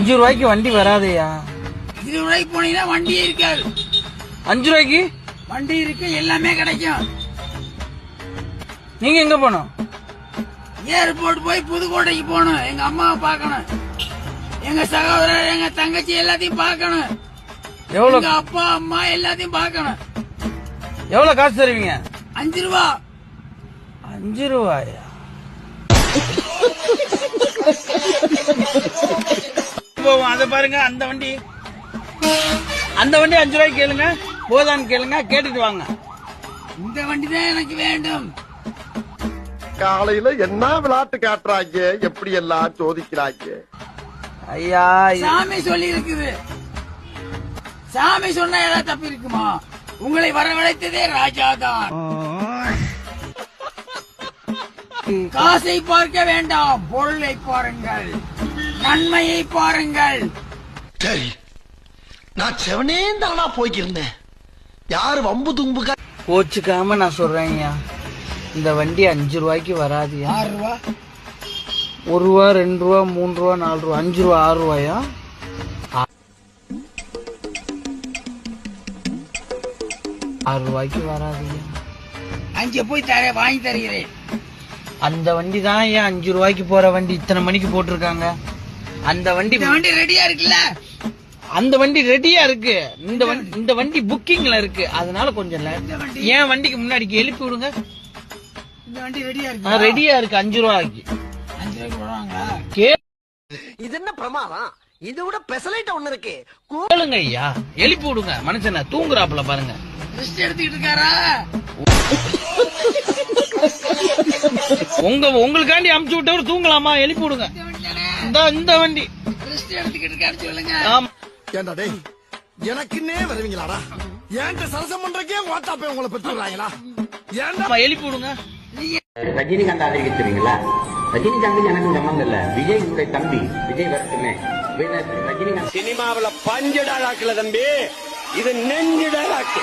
ரூபாய்க்கு வண்டி வராதையா? 20 ரூபாய்க்கு போனீங்கன்னா வண்டியே இருக்காது. 5 ரூபாய்க்கு வண்டி இருக்கு, எல்லாமே கிடைக்கும். நீங்க எங்க போனோம்? ஏர்போர்ட் போய் புதுக்கோட்டைக்கு போகணும். எங்க அம்மாவை பார்க்கணும், எங்க சகோதரர் எங்க தங்கச்சி எல்லாத்தையும் பார்க்கணும். எவ்வளவு? அப்பா அம்மா எல்லாத்தையும் பார்க்கணும். எவ்வளவு காசு தருவீங்க? 5 ரூபா. 5 ரூபாயா? அத பாருங்க, அந்த வண்டி 5 ரூபாய்க்கு கேளுங்க, போதான்னு கேளுங்க, கேட்டுட்டு வாங்க. இந்த வண்டி தான் எனக்கு வேண்டும். காலையில என்ன விளையாட்டு காட்டுறாங்க, எப்படி எல்லாம் சோதிக்கிறாங்க. ஐயா, சாமி சொல்லி இருக்குது. சாமி சொன்னா ஏதாவது தப்பு இருக்குமா? உங்களை வரவழைத்ததே ராஜாதான். காசை பார்க்க வேண்டாம், பொருளை பாருங்கள், நன்மையை பாருங்கள். சரி, நான் செவனே தானா போய்க்கிருந்தேன். யாரு வம்பு தும்புக்கா கோச்சுக்காம நான் சொல்றேன், இந்த வண்டி 5 ரூபாய்க்கு வராதியா? 6 ரூபா. 1 ரூபா, 2 ரூபா, 3 ரூபா, 4 ரூபா, 5 ரூபா, 6 ரூபாயா? ரூபாய்க்கு வராதியா? அங்க போய் வாங்கி தருகிறேன். அந்த வண்டி தான் ஏன் 5 ரூபாய்க்கு போற வண்டி இத்தனை மணிக்கு போட்டிருக்காங்க. அந்த வண்டி ரெடியா இருக்குல்ல? அந்த வண்டி ரெடியா இருக்கு. இந்த வண்டி புக்கிங்ல இருக்கு. அதனால கொஞ்சம் ஏன் வண்டிக்கு முன்னாடி எழுப்பி விடுங்க. இந்த வண்டி ரெடியா இருக்கு. ரெடியா இருக்கு. 5 ரூபாய்க்கு. 5 ரூபாய்க்கு போடுவாங்களா? இது என்ன பிரமாதம்? இது விட பெசலைட் ஒண்ணு இருக்கு. கேளுங்க ஐயா, எழுப்பி விடுங்க. மனுஷன தூங்குறாப்புல பாருங்க. ரெஸ்ட் எடுத்துக்கிட்டு இருக்காரா? உங்களுக்காண்டி அமுச்சு விட்டவர் தூங்கலாமா? எழுப்பி விடுங்க. இந்த வண்டி ரெஸ்ட் எடுத்துக்கிட்டு இருக்காரு சொல்லுங்க. ஏண்டா டேய், எனக்குன்னே வருவீங்களாடா? ஏன்ட்ட சரசம் பண்றக்கே வாட்ஸ்அப்பே உங்களை பெற்றுறாங்களா? ஏன்டா எழுப்பி விடுங்க. ரஜினிகாந்த் ஆதரிக்கிறீங்களா? ரஜினிகாந்த் எனக்கு சம்பந்தம் இல்ல. விஜய் உங்களுடைய தம்பி. விஜய் வரட்டுமே. ரஜினிகாந்த் சினிமாவில பஞ்சு டாலாக்குல தம்பி, இது நெஞ்சு டாலாக்கு.